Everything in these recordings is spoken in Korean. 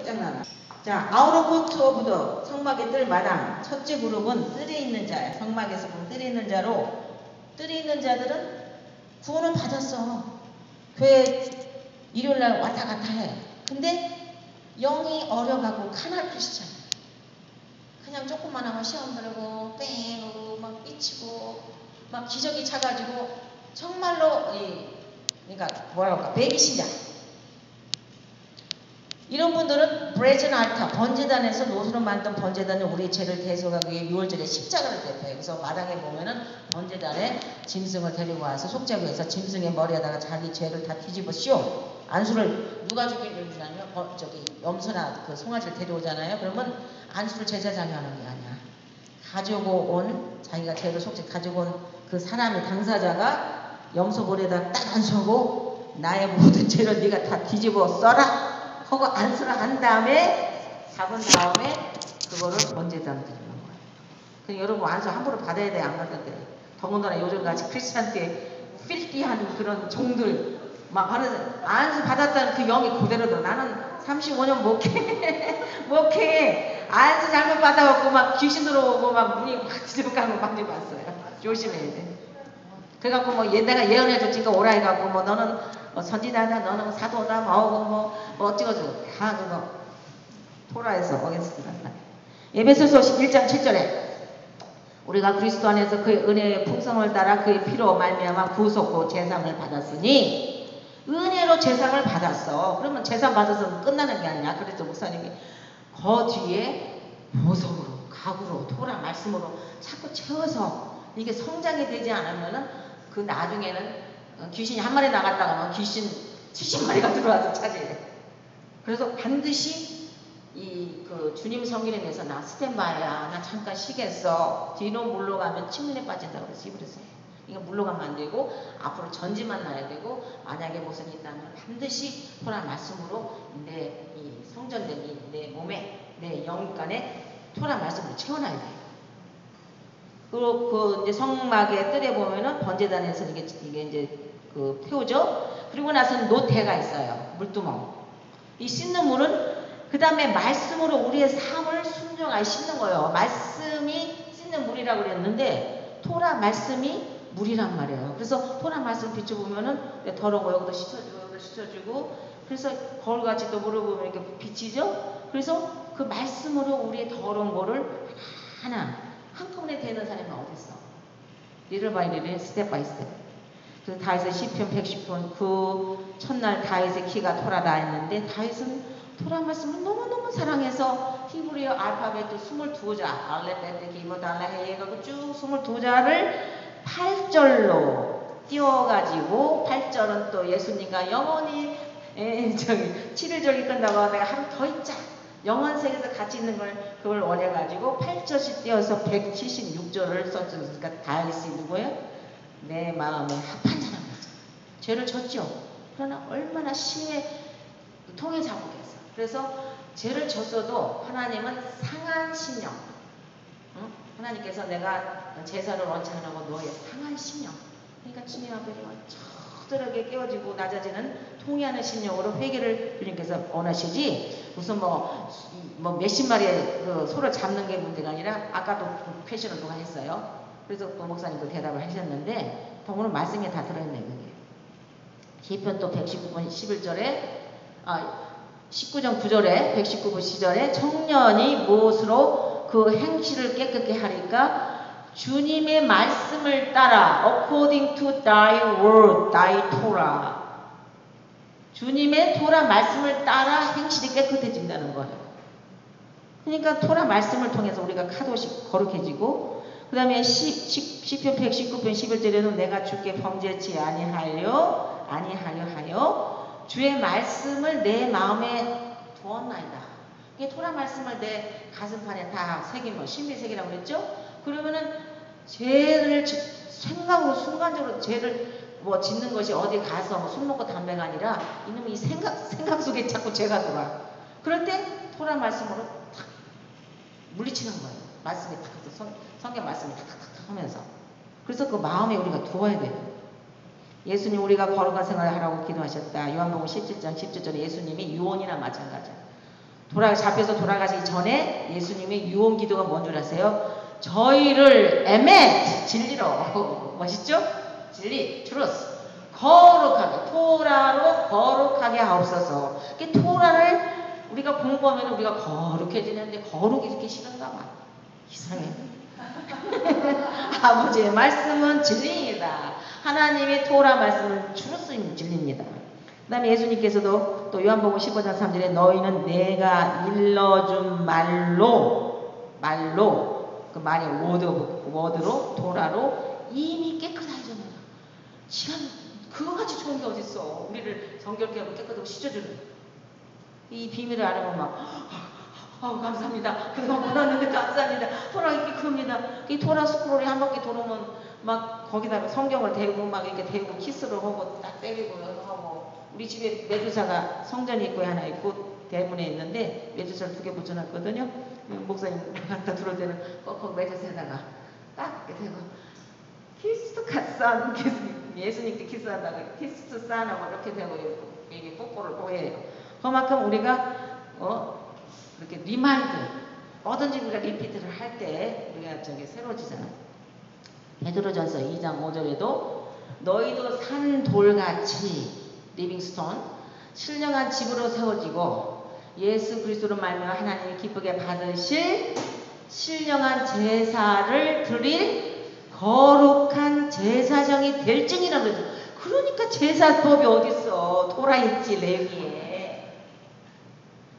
끝장나나. 자, 아우터 코트 오브 더 성막의 뜰 마당. 첫째 그룹은 뜰에 있는 자야. 성막에서 보면 뜰에 있는 자로, 뜰에 있는 자들은 구원을 받았어. 교회 일요일날 왔다 갔다 해. 근데 영이 어려가고 카날 크리스찬. 그냥 조금만 하면 시험 들고 뺑 하고 막 삐치고 막 기저귀 차가지고 정말로 그러니까 뭐랄까 배기신자. 이런 분들은 브레전 알타, 번제단에서 노수로 만든 번제단은 우리의 죄를 대속하기 위해 6월절에 십자가를 대표해요. 그래서 마당에 보면은 번제단에 짐승을 데리고 와서 속죄구해서 짐승의 머리에다가 자기 죄를 다 뒤집어 씌워. 안수를 누가 주기를 주냐면 염소나 그 송아지를 데려오잖아요. 그러면 안수를 제사장이 하는 게 아니야. 가지고 온 자기가 죄를 가지고 온 그 사람의 당사자가 염소 볼에다 딱 안수하고 나의 모든 죄를 네가 다 뒤집어 써라 하고 안수를 한 다음에 잡은 다음에 그거를 번제단 드리는 거예요. 그럼 여러분 안수 함부로 받아야 돼, 안 받아야 돼? 더군다나 요즘같이 크리스찬때 필티한 그런 종들 막 하는 안수 받았다는 그 영이 그대로도. 나는 35년 목회 안수 잘못 받아갖고 막 귀신 들어오고 막 문이 확 뒤집어가는 거 많이 봤어요. 조심해야 돼. 그래갖고 뭐 내가 예언해줬으니까 오라 해갖고 뭐 너는 선지자다, 너는 사도다, 뭐 어쩌고저쩌고 다 그거 토라에서 어겼습니다. 에베소서 1장 7절에 우리가 그리스도 안에서 그의 은혜의 풍성을 따라 그의 피로 말미암아 구속고 제사함을 받았으니 은혜로 제사함을 받았어. 그러면 제사함 받아서 끝나는 게 아니야. 그래서 목사님이 그 뒤에 보석으로, 가구로, 토라 말씀으로 자꾸 채워서 이게 성장이 되지 않으면은 그 나중에는 귀신이 한 마리 나갔다가 하면 귀신 70마리가 들어와서 차지해. 그래서 반드시 그 주님 성기름에서 나 스탠바이야, 나 잠깐 쉬겠어, 뒤로 물러가면 침문에 빠진다고 그랬어. 이브리서 이거 물러가면 안 되고 앞으로 전지만 나야 되고, 만약에 무슨 있다면 반드시 토라 말씀으로 내 이 성전된 내 몸에, 내 영간에 토라 말씀으로 채워놔야 돼. 그리고 그 이제 성막의 뜰에 보면은 번제단에서 이게 이제 그 태우죠. 그리고 나서는 노태가 있어요. 물두멍. 이 씻는 물은 그 다음에 말씀으로 우리의 삶을 순종하여 씻는 거예요. 말씀이 씻는 물이라고 그랬는데 토라 말씀이 물이란 말이에요. 그래서 토라 말씀 비춰보면은 더러운 거 여기도 씻어주고 여기도 씻어주고, 그래서 거울같이 또 물어보면 이렇게 비치죠. 그래서 그 말씀으로 우리의 더러운 거를 하나 한꺼번에 되는 사람이 어딨어? 리틀 바이 리틀, 스텝 바이 스텝. 그래서 다윗의 시편 110편 그 첫날 다윗의 키가 토라다 했는데, 다윗은 토라 말씀을 너무너무 사랑해서 히브리어 알파벳도 22자 알레베트 기모 달라헤 해가지고 쭉 22자를 8절로 띄워가지고, 8절은 또 예수님과 영원히 7일 절기 끝나고 내가 하루 더 있자, 영원세계에서 같이 있는 걸 그걸 원해가지고 8절씩 띄어서 176절을 썼으니까 다윗이 누구예요? 내 마음에 합한 사람이었죠. 죄를 졌죠. 그러나 얼마나 심해 통해 자국했어. 그래서 죄를 졌어도 하나님은 상한 심령, 하나님께서 내가 제사를 원치 안 하고 너의 상한 심령, 그러니까 주님 앞에 처절하게 깨어지고 낮아지는 통회하는 심령으로 회개를 주님께서 원하시지, 무슨 몇십 마리의 그 소를 잡는 게 문제가 아니라, 아까도 퀘션을 누가 했어요. 그래서 또 목사님 그 대답을 하셨는데 오늘 말씀에 다 들어있네. 그게 시편 또 119번 11절에 19장 9절에 119번 10절에 청년이 무엇으로 그 행실을 깨끗게 하리까? 주님의 말씀을 따라 according to thy word, thy Torah. 주님의 토라 말씀을 따라 행실이 깨끗해진다는 거예요. 그러니까 토라 말씀을 통해서 우리가 카도시 거룩해지고, 그 다음에 시편 119편 11절에는 내가 주께 범죄치 아니하여 주의 말씀을 내 마음에 두었나이다. 이게 토라 말씀을 내 가슴판에 다 새기면 신비색이라고 그랬죠? 그러면은 죄를 생각으로 순간적으로 죄를 짓는 것이 어디 가서 술 먹고 담배가 아니라 이놈이 생각 속에 자꾸 죄가 들어와. 그럴 때 토라 말씀으로 탁 물리치는 거예요. 말씀이 탁, 성경 말씀이 탁탁탁 하면서. 그래서 그 마음에 우리가 두어야 돼요. 예수님 우리가 거룩한 생활을 하라고 기도하셨다. 요한복음 17장 10절에 예수님이 유언이나 마찬가지야. 잡혀서 돌아가시기 전에 예수님의 유언 기도가 뭔 줄 아세요? 저희를 에멧 진리로 멋있죠? 진리 truth 거룩하게 토라로 거룩하게 하옵소서. 토라를 우리가 공부하면 우리가 거룩해지는데 거룩이 이렇게 싫은가 봐. 이상해. 아버지의 말씀은 진리입니다. 하나님의 토라 말씀은 truth인 진리입니다. 그 다음에 예수님께서도 또 요한복음 15장 3절에 너희는 내가 일러준 말로 그 말이 워드로 토라로 이미 깨끗하잖아요. 지금 그거같이 좋은 게 어딨어. 우리를 정결케 하고 깨끗하고 씻어주는 이 비밀을 알아보면 막 감사합니다. 그동안 몰랐는데 감사합니다. 토라 이렇게 큽니다. 이 토라 스크롤이 한 바퀴 돌으면 막 거기다가 성경을 대고 막 이렇게 대고 키스를 하고 딱 때리고 하고 우리 집에 메두사가 성전이 있고 하나 있고 대문에 있는데 메두사를 2개 붙여놨거든요. 목사님 갖다 들어올 때는 꼭 메두사에다가 딱 이렇게 대고 키스 카산 예수님께 키스한다고 키스 산하고 이렇게 되고 이게 뽀뽀를 보여요. 그만큼 우리가 이렇게 리마인드 뭐든지 우리가 리피트를 할 때 우리가 새로워지잖아. 베드로전서 2장 5절에도 너희도 산 돌같이 리빙스톤 신령한 집으로 세워지고 예수 그리스도로 말미암아 하나님이 기쁘게 받으실 신령한 제사를 드릴 거룩한 제사장이 될지니라고 그러죠. 그러니까 제사법이 어딨어. 돌아있지 레위에.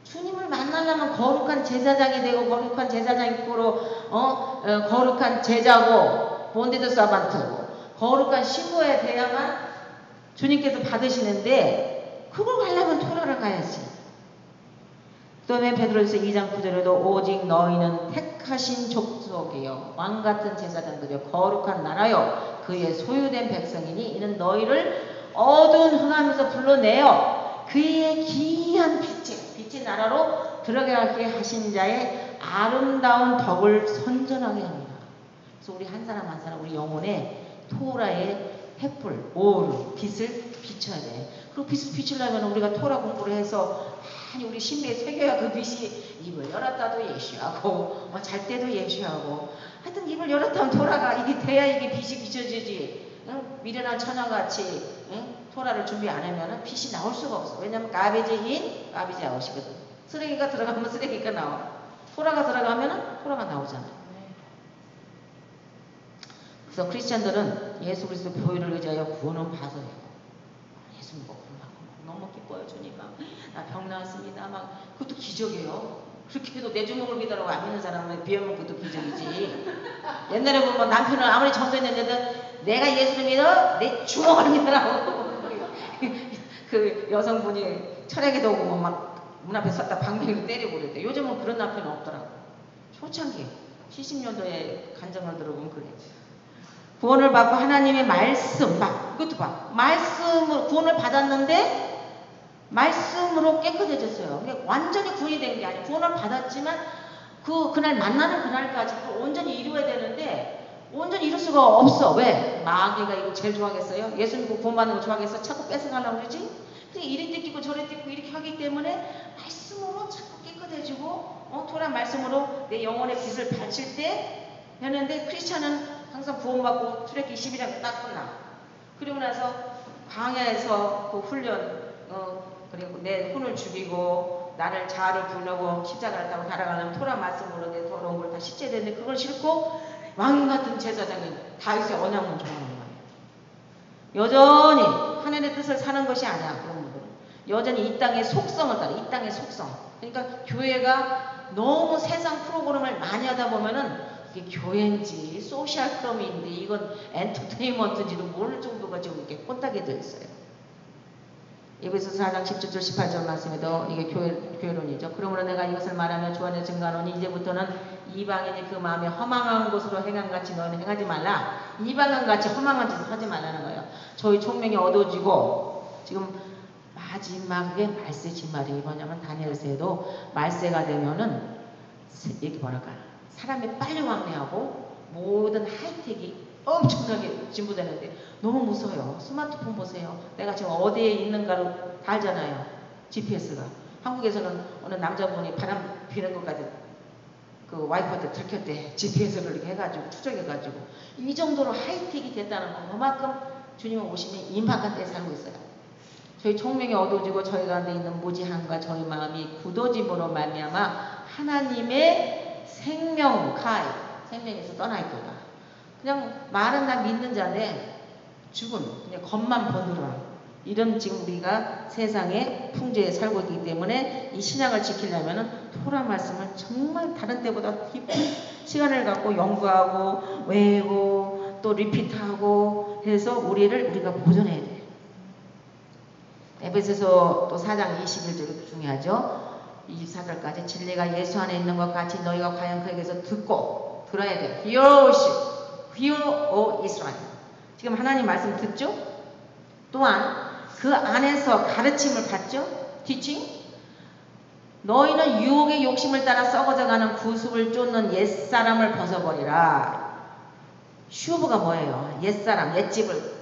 주님을 만나려면 거룩한 제사장이 되고 거룩한 제사장이고 거룩한 제자고 본디드 서반트고 거룩한 신부에 대야만 주님께서 받으시는데 그걸 가려면 토라를 가야지. 그 다음에 베드로전서 2장 9절에도 오직 너희는 택하신 족속이요 왕같은 제사장들이요 거룩한 나라요 그의 소유된 백성이니 이는 너희를 어두운 흑암에서 불러내어 그의 기이한 빛의 나라로 들어가게 하신 자의 아름다운 덕을 선전하게 합니다. 그래서 우리 한 사람 한 사람 우리 영혼에 토라의 횃불, 오르, 빛을 비춰야 돼. 그리고 빛을 비추려면 우리가 토라 공부를 해서 많이 우리 신비에 새겨야 그 빛이 입을 열었다도 예시하고 잘 때도 예시하고 하여튼 입을 열었다면 토라가 이게 돼야 이게 빛이 비춰지지. 응? 미련한 처녀같이 응? 토라를 준비 안 하면 빛이 나올 수가 없어. 왜냐면 가비지 인, 가비지 아웃이거든. 쓰레기가 들어가면 쓰레기가 나와. 토라가 들어가면 토라가 나오잖아. 그래서 크리스찬들은 예수 그리스도 보혈을 의지하여 구원은 받아요. 예수 믿고 너무 기뻐요. 주님 나 병 나왔습니다. 그것도 기적이에요. 그렇게 해도 내 주먹을 믿으라고 안 믿는 사람은 비하면 그것도 기적이지. 옛날에 보면 남편을 아무리 전도했는데도 내가 예수를 믿어 내 주먹을 믿으라고 그 여성분이 철학에도 오고 막 문 앞에 섰다 방맹이로 때리고 그랬대. 요즘은 그런 남편은 없더라고. 초창기 70년도에 간증을 들어보면 그래. 구원을 받고 하나님의 말씀, 이것도 봐. 말씀으로 구원을 받았는데 말씀으로 깨끗해졌어요. 완전히 구원이 된 게 아니에요. 구원을 받았지만 그날 만나는 그날까지 온전히 이루어야 되는데 온전히 이룰 수가 없어. 왜? 마귀가 이거 제일 좋아하겠어요? 예수 믿고 구원받는 거 좋아하겠어? 자꾸 뺏어가려고 그러지? 이리 뜯기고 저리 뜯기고 이렇게 하기 때문에 말씀으로 자꾸 깨끗해지고 토란 말씀으로 내 영혼의 빛을 밝힐 때 했는데 크리스찬은 항상 구원받고 출애굽기 12장 딱 끝나. 그리고 나서 광야에서 그 훈련 그리고 내 혼을 죽이고 나를 자아를 부르고 십자가를 타고 달아가려면 토라 말씀으로 내 더러운 걸 다 씻어야 되는데 그걸 싣고 왕 같은 제사장이 다윗의 언약만 좋아하는 거예요. 여전히 하나님의 뜻을 사는 것이 아니야. 그런 분들은 여전히 이 땅의 속성을 따라. 이 땅의 속성. 그러니까 교회가 너무 세상 프로그램을 많이 하다 보면은 이게 교회인지 소셜 클럽인데 이건 엔터테인먼트인지도 모를 정도가 지금 이렇게 혼탁이 되어 있어요. 에베소서 4장 17절 18절 말씀에도 이게 교회론이죠. 그러므로 내가 이것을 말하며 주 안에 증거하노니 이제부터는 이방인이 그 마음에 허망한 곳으로 행한같이 너희는 행하지 말라. 이방인같이 허망한 짓을 하지 말라는 거예요. 저희 총명이 어두워지고 지금 마지막에 말세 진말이 뭐냐면 다니엘서에도 말세가 되면은 이렇게 뭐랄까 사람이 빨리 왕래하고 모든 하이텍이 엄청나게 진보되는데 너무 무서워요. 스마트폰 보세요. 내가 지금 어디에 있는가를 다 알잖아요. GPS가. 한국에서는 어느 남자분이 바람 피는 것까지 그 와이퍼한테 들켰대. GPS를 이렇게 해가지고 추적해가지고 이 정도로 하이텍이 됐다는 건 그만큼 주님의 오심이 임박한 때에 살고 있어요. 저희 총명이 어두워지고 저희 가운데 있는 무지함과 저희 마음이 굳어짐으로 말미암아 하나님의 생명 카이 생명에서 떠나 있도다. 그냥 말은 나 믿는 자인데 죽은 그냥 겉만 보느라 이런 지금 우리가 세상의 풍조에 살고 있기 때문에 이 신약을 지키려면 토라 말씀을 정말 다른 때보다 깊은 시간을 갖고 연구하고 외우고 또 리피트하고 해서 우리가 보존해야 돼요. 에베소서 또 4장 21절도 중요하죠. 24절까지 진리가 예수 안에 있는 것 같이 너희가 과연 그에게서 듣고 들어야 돼. Hear O Israel. 지금 하나님 말씀 듣죠? 또한 그 안에서 가르침을 받죠? Teaching. 너희는 유혹의 욕심을 따라 썩어져가는 구습을 쫓는 옛사람을 벗어버리라. 슈브가 뭐예요? 옛사람, 옛집을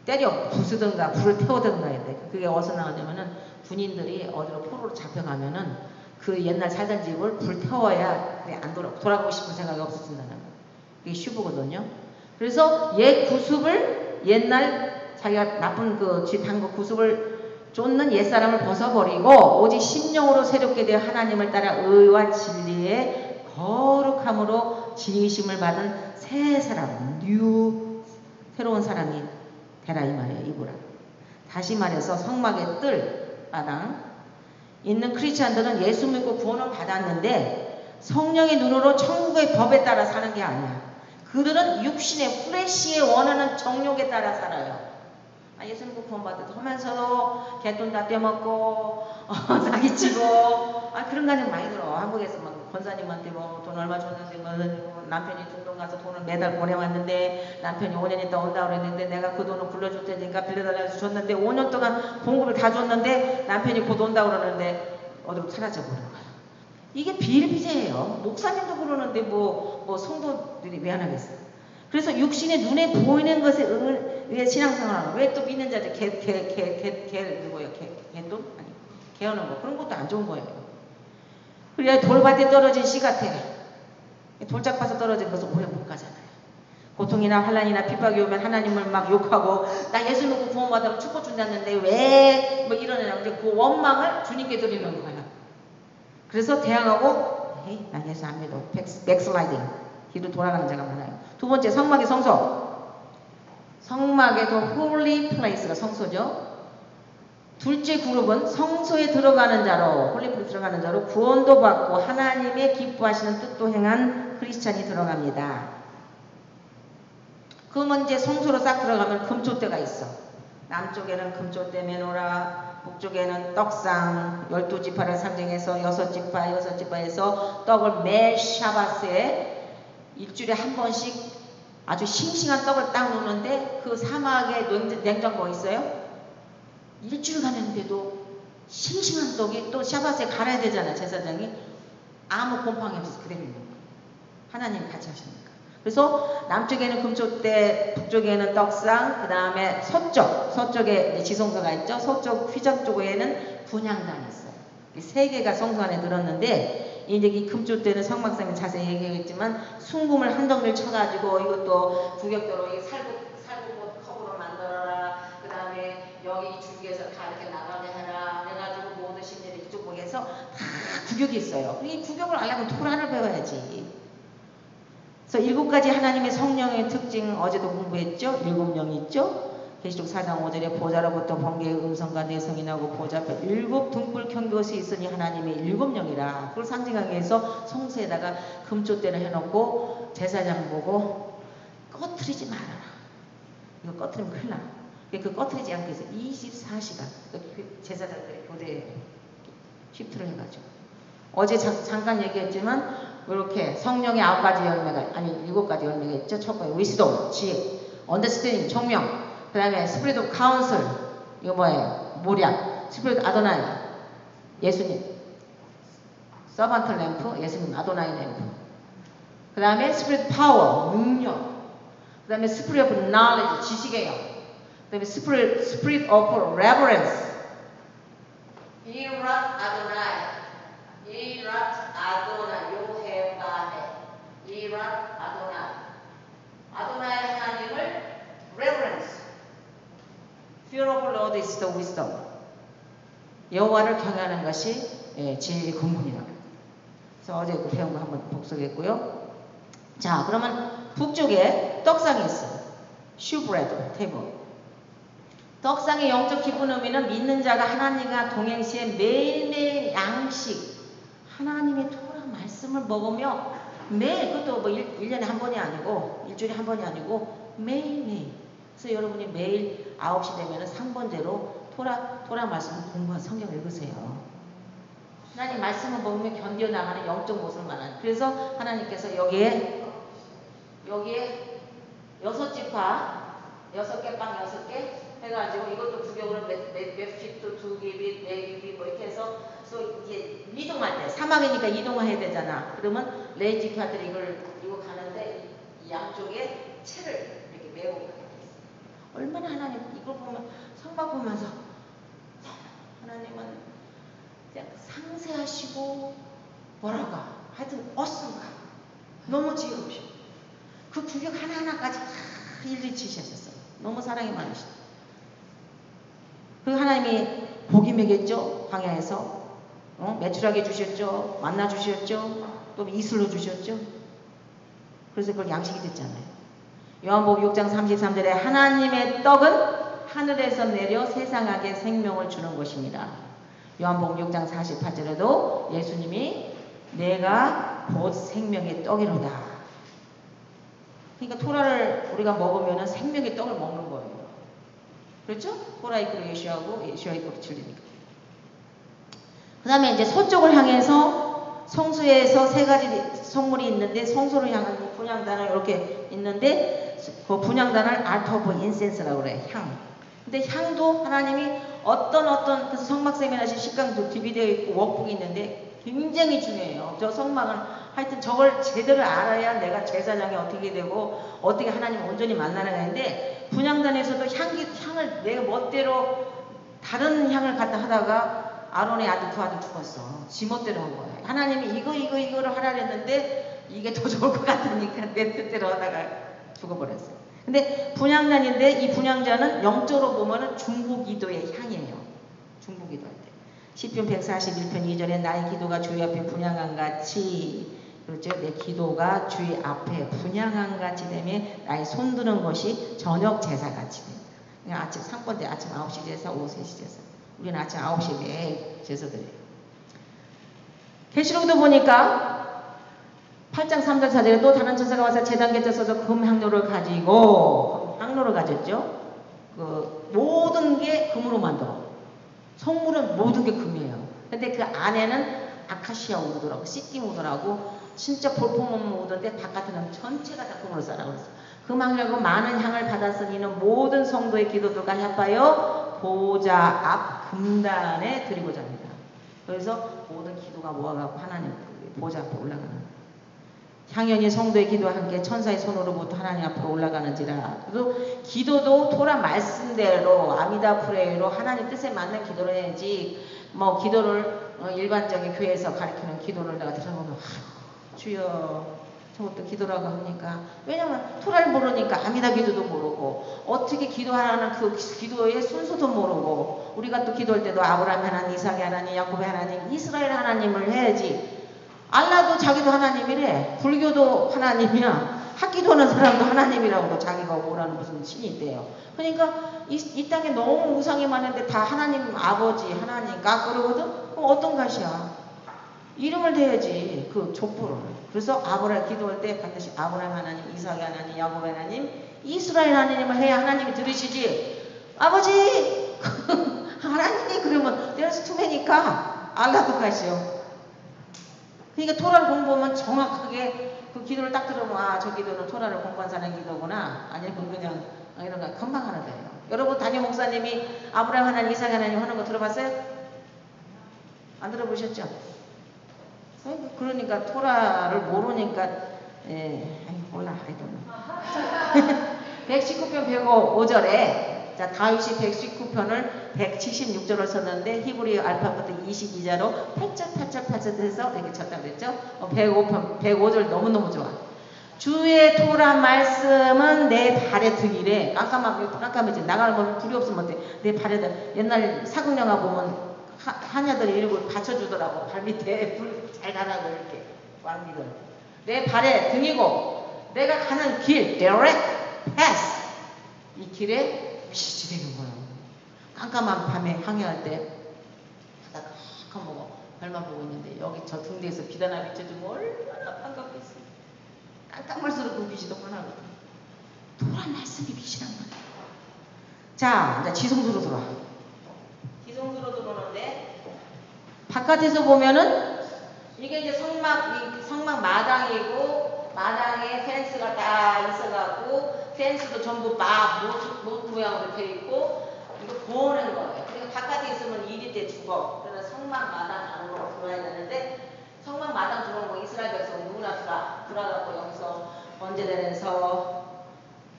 때려 부수든가 불을 태우든가 해야 돼. 그게 어디서 나오냐면은 군인들이 어디로 포로로 잡혀가면은 그 옛날 살던 집을 불 태워야 그래 안 돌아가고 싶은 생각이 없어진다는 거예요. 그게 슈브거든요. 그래서 옛 구습을 옛날 자기가 나쁜 그 집 한 거 구습을 쫓는 옛사람을 벗어버리고 오직 심령으로 새롭게 되어 하나님을 따라 의와 진리의 거룩함으로 지으심을 받은 새 사람, 새로운 사람이 되라 이 말이에요. 이구라. 다시 말해서 성막의 뜰 마당 있는 크리스찬들은 예수 믿고 구원을 받았는데 성령의 눈으로 천국의 법에 따라 사는 게 아니야. 그들은 육신의 플래시에 원하는 정욕에 따라 살아요. 예수 믿고 구원받았다 하면서도 개돈 다 떼먹고 사기치고 그런 가정 많이 들어. 한국에서 막 권사님한테 뭐 돈 얼마 줬는데 뭐 남편이 중동 가서 돈을 매달 보내왔는데 남편이 5년 있다 온다고 그랬는데 내가 그 돈을 굴려줄 테니까 빌려달라고 해서 줬는데 5년 동안 봉급을 다 줬는데 남편이 곧 온다고 그러는데 어디로 사라져 버린 거야. 이게 비일비재예요. 목사님도 그러는데 뭐 성도들이 왜 안 하겠어요. 그래서 육신의 눈에 보이는 것에 의해 신앙생활하는 왜 또 믿는 자들 누구예요? 개돈? 아니 개하는 거 그런 것도 안 좋은 거예요. 그래야 돌밭에 떨어진 씨 같아. 돌짝파서 떨어진 것은 오래 못 가잖아요. 고통이나 환난이나 핍박이 오면 하나님을 막 욕하고 나 예수 믿고 구원받으면 축복 준다는데 왜 뭐 이러느냐. 근데 그 원망을 주님께 드리는 거야. 그래서 대항하고 에이 난 예수 안 믿어. 백슬라이딩 뒤로 돌아가는 자가 많아요. 두 번째 성막의 성소. 성막에도 홀리 플레이스가 성소죠. 둘째 그룹은 성소에 들어가는 자로 홀리 플레이스 들어가는 자로 구원도 받고 하나님의 기뻐하시는 뜻도 행한 크리스찬이 들어갑니다. 그러면 이제 성소로 싹 들어가면 금초대가 있어. 남쪽에는 금초대 메노라, 북쪽에는 떡상 12지파를 상징해서 6지파에서 떡을 매 샤바스에 일주일에 한 번씩 아주 싱싱한 떡을 딱 놓는데 그 사막에 냉장고가 있어요. 일주일 가는데도 싱싱한 떡이 또 샤바스에 갈아야 되잖아요. 제사장이 아무 곰팡이 없이 그대로 있는 거예요. 하나님이 같이 하시니까. 그래서 남쪽에는 금초대, 북쪽에는 떡상, 그 다음에 서쪽에 지성소가 있죠. 서쪽 휘장 쪽에는 분향단이 있어요. 세 개가 성소 안에 들었는데 이제 이 금초대는 성막상에 자세히 얘기했지만 순금을 한 덩이를 쳐가지고 이것도 구격도로 이 살구꽃 컵으로 만들어라. 그 다음에 여기 줄기에서 다 이렇게 나가게 해라. 그래가지고 모든 신들이 이쪽 보게해서 다 구격이 있어요. 이 구격을 알려면 토라를 배워야지. 그래서 7가지 하나님의 성령의 특징 어제도 공부했죠. 7명이 있죠. 계시록 4장 5절에 보좌로부터 번개의 음성과 내성이 나고 보좌 앞에 7 등불 켠 것이 있으니 하나님의 7명이라. 그걸 상징하기 위해서 성소에다가 금초대를 해놓고 제사장 보고 꺼트리지 말아라. 이거 꺼트리면 큰일 나. 그 꺼트리지 않기 위해서 24시간 제사장들이 교대에 시프트를 해가지고 어제 잠깐 얘기했지만 이렇게 성령의 9가지 열매가 7가지 열매가 있죠. 첫 번째 위스덤, 지혜, 언더스탠딩, 총명, 그 다음에 스피릿 오브 카운슬, 이거 뭐예요? 모략, 스피릿 아도나이, 예수님, 서반트 램프, 예수님 아도나이 램프, 그 다음에 스피릿 파워, 능력, 그 다음에 스피릿 오브 knowledge, 지식의 영, 그 다음에 스피릿 오브 reverence, 이랏 아도나이, 이랏 아도나, 요헤바해, 이랏 아도나, 아도나의 하나님을 reverence. Fear of the Lord is the wisdom. 여호와를 경외하는 것이 지혜의 근본이다. 그래서 어제 그 배운 거 한번 복습했고요. 자, 그러면 북쪽에 떡상이 있어요. 슈브레드, 테이블. 떡상의 영적 기본 의미는 믿는 자가 하나님과 동행시에 매일매일 양식, 하나님의 토라 말씀을 먹으며 매일, 그것도 뭐 1년에 한 번이 아니고 일주일에 한 번이 아니고 매일매일. 그래서 여러분이 매일 9시 되면 상번제로 토라 말씀을 공부한 성경 읽으세요. 하나님 말씀을 먹으며 견뎌나가는 영적 모습을 말하는. 그래서 하나님께서 여기에 6지파 6개 빵 6개 해가지고 이것도 구경으로 맵십도 2개비 4개비 뭐 이렇게 해서 또 이제 이동할 때 사막이니까 이동해야 되잖아. 그러면 레이지파들이 이거 가는데 이 양쪽에 채를 이렇게 메고 가게 돼 있어. 얼마나 하나님 이걸 보면 성막 보면서 하나님은 그냥 상세하시고 뭐라고 하여튼 어썸가 너무 지혜로우셔. 그 구경 하나하나까지 다 일일이 지시하셨어요. 너무 사랑이 많으시다. 그 하나님이 고기 먹였죠. 광야에서 매출하게 주셨죠. 만나 주셨죠. 또 이슬로 주셨죠. 그래서 그걸 양식이 됐잖아요. 요한복음 6장 33절에 하나님의 떡은 하늘에서 내려 세상에게 생명을 주는 것입니다. 요한복음 6장 48절에도 예수님이 내가 곧 생명의 떡이로다. 그러니까 토라를 우리가 먹으면 생명의 떡을 먹는 거예요. 그렇죠? 토라 이끌어 예수하고 예수와 이끌어 진리니까. 그 다음에 이제 서쪽을 향해서 성소에서 3가지 성물이 있는데 성소를 향한 분향단을 이렇게 있는데 그 분향단을 알터 오브 인센스라고 그래. 향. 근데 향도 하나님이 어떤 그래서 성막 세미나시 식강도 디비되어 있고 워크북이 있는데 굉장히 중요해요. 저 성막은 하여튼 저걸 제대로 알아야 내가 제사장이 어떻게 되고 어떻게 하나님 온전히 만나는 건데 분향단에서도 향을 내 멋대로 다른 향을 갖다 하다가 아론의 아들 두 아들 죽었어. 지 멋대로 한 거야. 하나님이 이거를 하라 했는데 이게 더 좋을 것 같으니까 내 뜻대로 하다가 죽어버렸어요. 근데 분향단인데 이 분향자는 영적으로 보면은 중보기도의 향이에요. 중보기도할 때. 시편 141편 2절에 나의 기도가 주의 앞에 분향한 같이 그렇죠. 내 기도가 주의 앞에 분향한 같이 되며 나의 손드는 것이 저녁 제사같이 된다. 그냥 아침 상번제 아침 9시 제사 오후 3시 제사. 우리는 아침 9시에 매일 제사 드려요. 계시록도 보니까 8장 3절 4절에 또 다른 천사가 와서 제단 곁에 서서 금향로를 가지고 향로를 가졌죠. 그 모든 게 금으로 만들어. 성물은 모든 게 금이에요. 근데 그 안에는 아카시아 우드라고 시띠 우드라고 진짜 볼품없는 우드인데 바깥에는 전체가 다 금으로 쌓아 그랬어. 금향로고 많은 향을 받았으니는 모든 성도의 기도들과 협하여 보좌 앞 금단에 드리고자 합니다. 그래서 모든 기도가 모아가고 하나님 보좌 앞에 올라가는 향연이 성도의 기도와 함께 천사의 손으로부터 하나님 앞으로 올라가는지라. 그리고 기도도 토라 말씀대로 아미다 프레이로 하나님 뜻에 맞는 기도를 해야지 뭐 기도를 일반적인 교회에서 가르치는 기도를 내가 들어보면 주여 저것도 기도라고 합니까? 왜냐면 토라를 모르니까 아미다 기도도 모르고 어떻게 기도하라는 그 기도의 순서도 모르고 우리가 또 기도할 때도 아브라함 하나님, 이삭의 하나님, 야곱의 하나님, 이스라엘 하나님을 해야지. 알라도 자기도 하나님이래. 불교도 하나님이야. 학기도하는 사람도 하나님이라고 자기가 뭐라는 무슨 신이 있대요. 그러니까 이 땅에 너무 우상이 많은데 다 하나님 아버지 하나님 까꾸르거든. 그럼 어떤 것이야? 이름을 대야지 그 족보를. 그래서 아브라함 기도할 때 반드시 아브라함 하나님, 이삭의 하나님, 야곱의 하나님, 이스라엘 하나님을 해야 하나님이 들으시지. 아버지 하나님이 그러면 there's too many니까 알라도 가시오. 그러니까 토라를 공부하면 정확하게 그 기도를 딱 들으면 아, 저 기도는 토라를 공부한 사람 기도구나. 아니면 그냥 이런 거 금방 하는 거예요. 여러분 담임 목사님이 아브라함 하나님, 이삭 하나님 하는 거 들어봤어요? 안 들어보셨죠? 그러니까 토라를 모르니까 몰라 하여튼 119편 105절에 자, 다윗이 119편을 176절을 썼는데 히브리 알파벳 22자로 8절 해서 이렇게 쳤다고 그랬죠. 105편, 105절 너무너무 좋아. 주의 토라 말씀은 내 발에 등이래. 깜깜해지. 나가면 불이 없으면 어때? 내 발에다. 옛날 사극 영화 보면 하녀들이 일부 받쳐주더라고. 발 밑에 불 잘 가라고 이렇게. 왕비들. 내 발에 등이고 내가 가는 길, direct path. 이 길에 비치되는 거예요. 깜깜한 밤에 항해할 때 바다가 한 보고 별만 보고 있는데 여기 저 등대에서 비단아 비춰주면 얼마나 반갑겠어. 깜깜할수록 그 빛이 더 환하거든. 토란 말씀이 빛이란 말이에요. 자, 이제 지성소로 들어와. 지성소로 들어오는데 바깥에서 보면은 이게 이제 성막 마당이고 마당에 펜스가 딱 있어갖고 펜스도 전부 못 모양으로 되어 있고 이거 보는 거예요. 그러니까 바깥에 있으면 일이 때 죽어. 그래서 성막 마당 안으로 들어와야 되는데 성막 마당 들어온 거 이스라엘에서 누구나 들어가고 여기서 번제되면서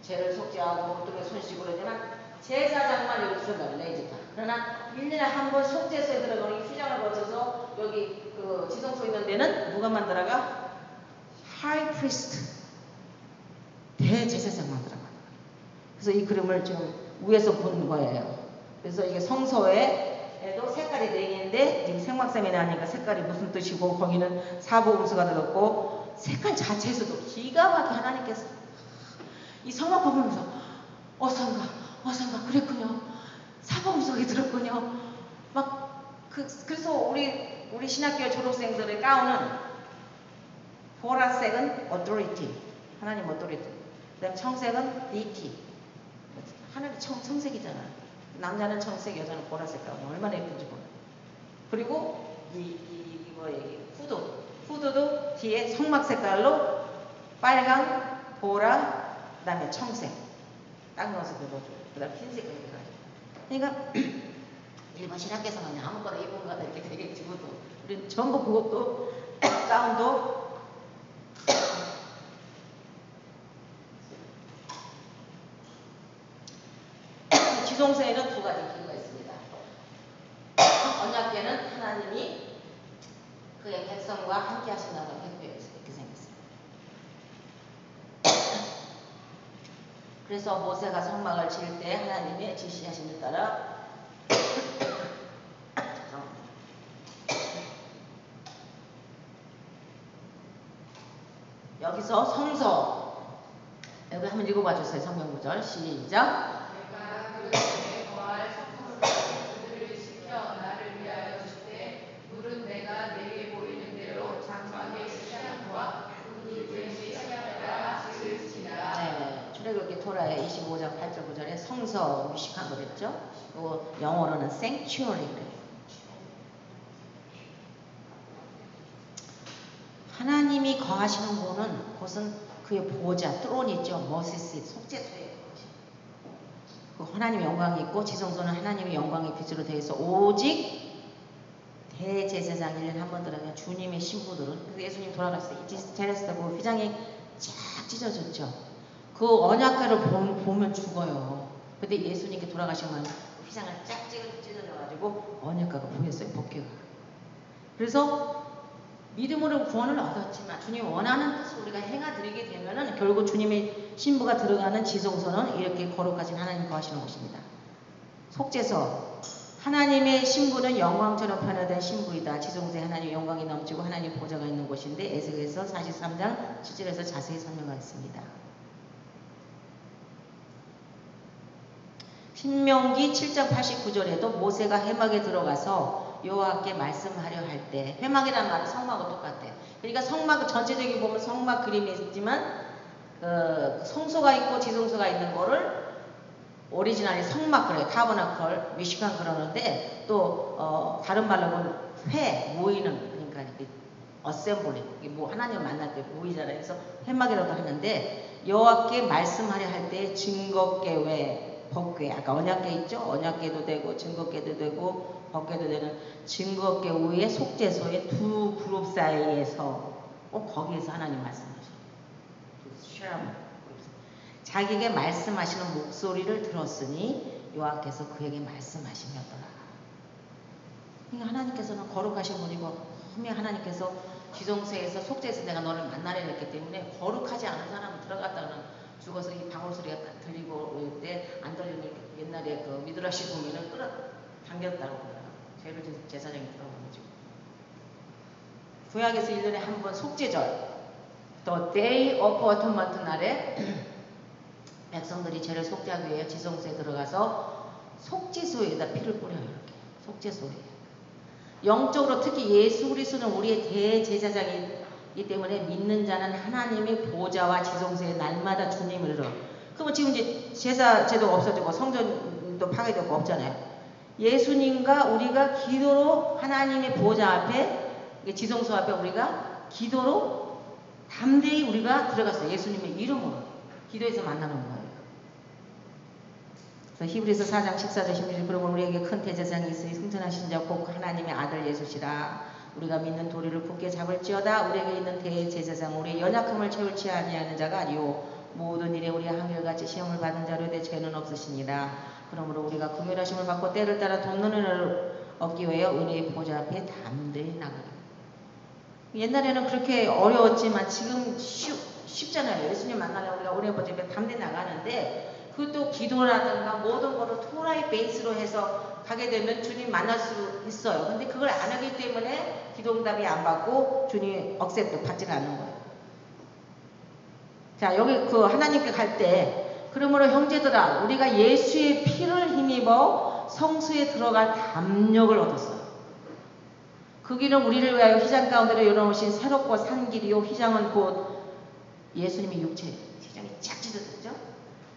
죄를 속죄하고 어떻게 손 씻고 그러지만 제사장만 여기 들어가요. 레이지파. 그러나 1년에 한 번 속죄소에 들어가면 이 휘장을 거쳐서 여기 그 지성소 있는 데는 누가만 들어가? 하이 프리스트. 대제사장만 들어가는 거예요. 그래서 이 그림을 지금 위에서 본 거예요. 그래서 이게 성소에도 색깔이 4개인데 지금 생막샘이 나니까 색깔이 무슨 뜻이고 거기는 사복음서가 들었고 색깔 자체에서도 기가 막히게 하나님께서 이 성막 보면서 어선가 그랬군요. 사복음서에 들었군요. 그래서 우리 신학교 졸업생들의 가운은 보라색은 authority, 하나님 authority. 그다음 청색은 deity. 하나님 청색이잖아. 남자는 청색, 여자는 보라색 가운. 얼마나 예쁜지 몰라. 그리고 후드도 뒤에 성막 색깔로 빨강, 보라, 그다음에 청색 딱 넣어서 입어줘. 그다음 흰색을 입어가지고. 그러니까 일반 신학교에서는 그냥 아무거나 입은 거다 이렇게 되겠지. 우리는 전부 그것도 가운도 지성소에는 2가지 기구가 있습니다. 언약궤는 하나님이 그의 백성과 함께 하신다고 이렇게 생겼어요. 그래서 모세가 성막을 지을 때 하나님의 지시하신 데 따라 여기서 성서 여기 한번 읽어봐 주세요. 성경 구절 시작. 출애굽기 토라의 25장 8절 9절에 성서 미식한 거랬죠. 그리고 영어로는 sanctuary. 하나님이 거하시는 곳은 그의 보좌, 트론이 있죠. 모세스 속죄소에 그 하나님의 영광이 있고 지성소는 하나님의 영광의 빛으로 되어 있어 오직 대제사장 1년에 한 번 들어가면 주님의 신부들은 그래서 예수님 돌아갔어요. 테레스다고 휘장이 쫙 찢어졌죠. 그 언약궤를 보면 죽어요. 근데 예수님께 돌아가시면 휘장을 쫙 찢어져가지고 언약궤가 보였어요. 법궤가. 그래서 믿음으로 구원을 얻었지만 주님 원하는 뜻을 우리가 행하드리게 되면은 결국 주님의 신부가 들어가는 지성소는 이렇게 거룩하신 하나님 거하시는 곳입니다. 속죄소. 하나님의 신부는 영광처럼 변화된 신부이다. 지성소에 하나님의 영광이 넘치고 하나님의 보좌가 있는 곳인데 에스겔서 43장 7절에서 자세히 설명하겠습니다. 신명기 7장 89절에도 모세가 회막에 들어가서 여호와께 말씀하려 할 때 회막이라는 말은 성막과 똑같대. 그러니까 성막 전체적인 보면 성막 그림이 있지만 성소가 있고 지성소가 있는 거를 오리지널이 성막 그래요. 타버나클, 미시간 그러는데 또 다른 말로 보면 모이는 그러니까 어셈블리 이게 뭐 하나님을 만날 때 모이잖아요. 그래서 회막이라고 하는데 여호와께 말씀하려 할 때 증거궤 외 법궤 아까 언약궤 있죠? 언약궤도 되고 증거궤도 되고 법궤도 되는 증거궤 위에 속죄소의 2 그룹 사이에서 꼭 거기에서 하나님 말씀하셔요. 자기에게 말씀하시는 목소리를 들었으니 여호와께서 그에게 말씀하시며더라. 그러니까 하나님께서는 거룩하신 분이고 분명히 하나님께서 지성소에서 속죄에서 내가 너를 만나려 했기 때문에 거룩하지 않은 사람은 들어갔다는 죽어서 이 방울 소리가 들리고 때 안 들리는 옛날에 그 미드라시 보면은 끌어당겼다고 그래요. 죄를 제사장이 들어가가지고. 구약에서 1년에 한 번 속죄절, 또 Day of Atonement 날에 백성들이 죄를 속죄하기 위해 지성소에 들어가서 속죄소에다 피를 뿌려요. 이렇게 속죄소에. 영적으로 특히 예수 그리스도는 우리의 대제사장이기 때문에 믿는 자는 하나님의 보좌와 지성소에 날마다 주님을 들어. 그러면 지금 이제 제사 제도가 없어지고 성전도 파괴되고 없잖아요. 예수님과 우리가 기도로 하나님의 보좌 앞에, 지성소 앞에 우리가 기도로 담대히 우리가 들어갔어요. 예수님의 이름으로 기도해서 만나는 거예요. 그래서 히브리서 4장 14절 16절 그러면 우리에게 큰 대제사장이 있으니 승천하신 자 곧 하나님의 아들 예수시라. 우리가 믿는 도리를 굳게 잡을지어다. 우리에게 있는 대제사장 우리의 연약함을 채울지 아니하는 자가 아니오. 모든 일에 우리 한결같이 시험을 받은 자로 내 죄는 없으시니라. 그러므로 우리가 긍휼하심을 받고 때를 따라 돕는 은혜를 얻기 위하여 은혜의 보좌 앞에 담대히 나가리. 옛날에는 그렇게 어려웠지만 지금 쉽잖아요. 예수님 만나면 우리가 은혜의 보좌 앞에 담대히 나가는데, 그것도 기도라든가 모든 거를 토라의 베이스로 해서 가게 되면 주님 만날 수 있어요. 근데 그걸 안 하기 때문에 기도응답이 안 받고 주님 억셉트 받지는 않는 거예요. 자, 여기 그 하나님께 갈 때, 그러므로 형제들아 우리가 예수의 피를 힘입어 성수에 들어갈 담력을 얻었어요. 그 길은 우리를 위하여 휘장 가운데로 열어놓으신 새롭고 산 길이요. 휘장은 곧 예수님의 육체예요. 휘장이 쫙 찢어졌죠.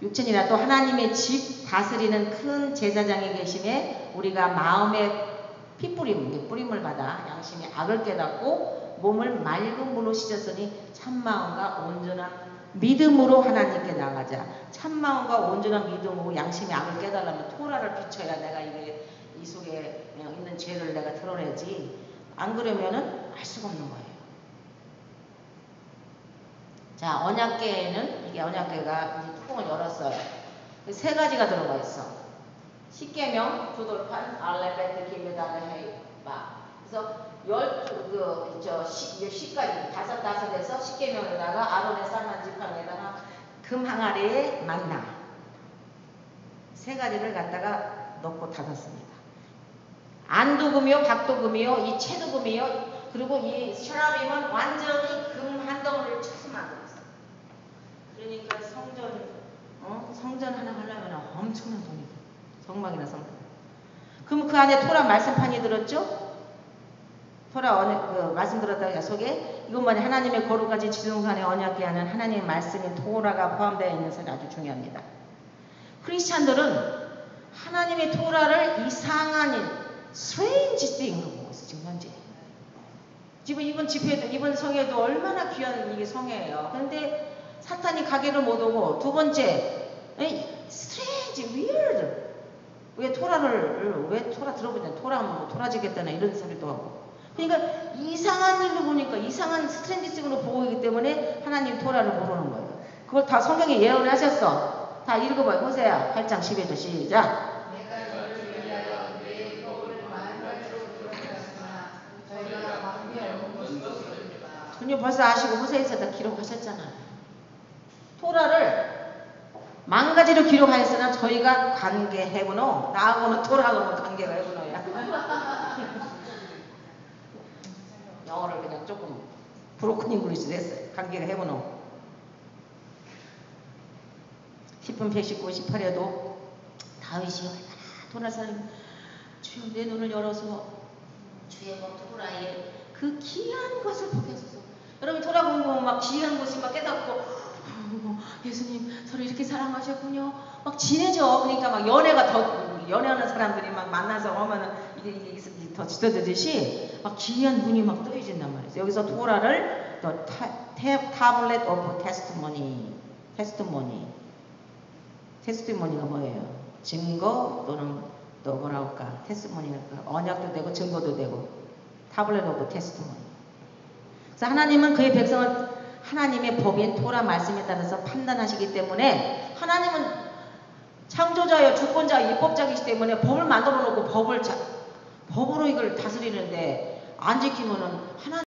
육체니라. 또 하나님의 집 다스리는 큰 제사장이 계심에 우리가 마음의 뿌림을 받아 양심의 악을 깨닫고 몸을 맑은 물로 씻었으니 참마음과 온전한 믿음으로 하나님께 나가자. 참마음과 온전한 믿음으로 양심의 악을 깨달으면 토라를 비춰야 내가 이게 이 속에 있는 죄를 내가 드러내지. 안 그러면은 알 수가 없는 거예요. 자, 언약궤에는 이게 언약궤가 이제 뚜껑을 열었어요. 세 가지가 들어가 있어. 십계명, 두돌판, 알레베트, 기메다르헤이바. 그래서 시까지 다섯에서 십계명에다가 아론의 쌀만 지팡이에다가 금 항아리에 만나 세 가지를 갖다가 넣고 닫았습니다. 안도금이요, 박도금이요, 이 채도금이요. 그리고 이 셔라빔은 완전히 금 한 덩어리를 쳐서 만들었어요. 그러니까 성전 하나 하려면 엄청난 돈이 돼요. 성막이나 성전. 그럼 그 안에 토라 말씀판이 들었죠? 토라 그 말씀 들었다 속에 이것만이 하나님의 거룩까지 지성산의 언약궤 안에 하나님의 말씀인 토라가 포함되어 있는 것이 아주 중요합니다. 크리스찬들은 하나님의 토라를 이상한 strange thing으로 보고 있어요. 지금 현재. 지금 이번 집회도 이번 성회도 얼마나 귀한 이게 성회예요. 그런데 사탄이 가게를 못 오고, 두 번째 strange, weird. 왜 토라 들어보냐, 토라하면 뭐 토라지겠다나 이런 소리도 하고. 그러니까 이상한 일로 보니까 이상한 스트레인지식으로 보고 있기 때문에 하나님 토라를 모르는 거예요. 그걸 다 성경에 예언을 하셨어. 다 읽어봐요. 호세아 8장 12절 시작. 주님 벌써 아시고 호세아에서 다 기록하셨잖아요. 토라를 망가지로 기록하였으나 저희가 관계해보노. 나하고는 토라하고는 관계가 해보노야. 영어를 그냥 조금 브로큰 잉글리시로 했어요. 관계가 해보노. 10분 119, 18에도 다윗이 얼마나 토라 사람, 주여 내 눈을 열어서 주의 토라에 그 귀한 것을 보게 하소서. 여러분 토라 공부하면 막 귀한 것을 막 깨닫고 예수님 저를 이렇게 사랑하셨군요. 막 진해져. 그러니까 막 연애하는 사람들이 막 만나서 하면은 이게 더 짙어지듯이 막 귀한 눈이 막 뜨여진단 말이에요. 여기서 토라를 또 타블렛 오브 테스티모니가 뭐예요? 증거 또는 또 뭐라고 할까? 테스티모니가 언약도 되고 증거도 되고 타블렛 오브 테스티모니. 그래서 하나님은 그의 백성을 하나님의 법인 토라 말씀에 따라서 판단하시기 때문에 하나님은 창조자여 주권자 입법자이기 때문에 법을 만들어 놓고 법으로 이걸 다스리는데 안 지키면은 하나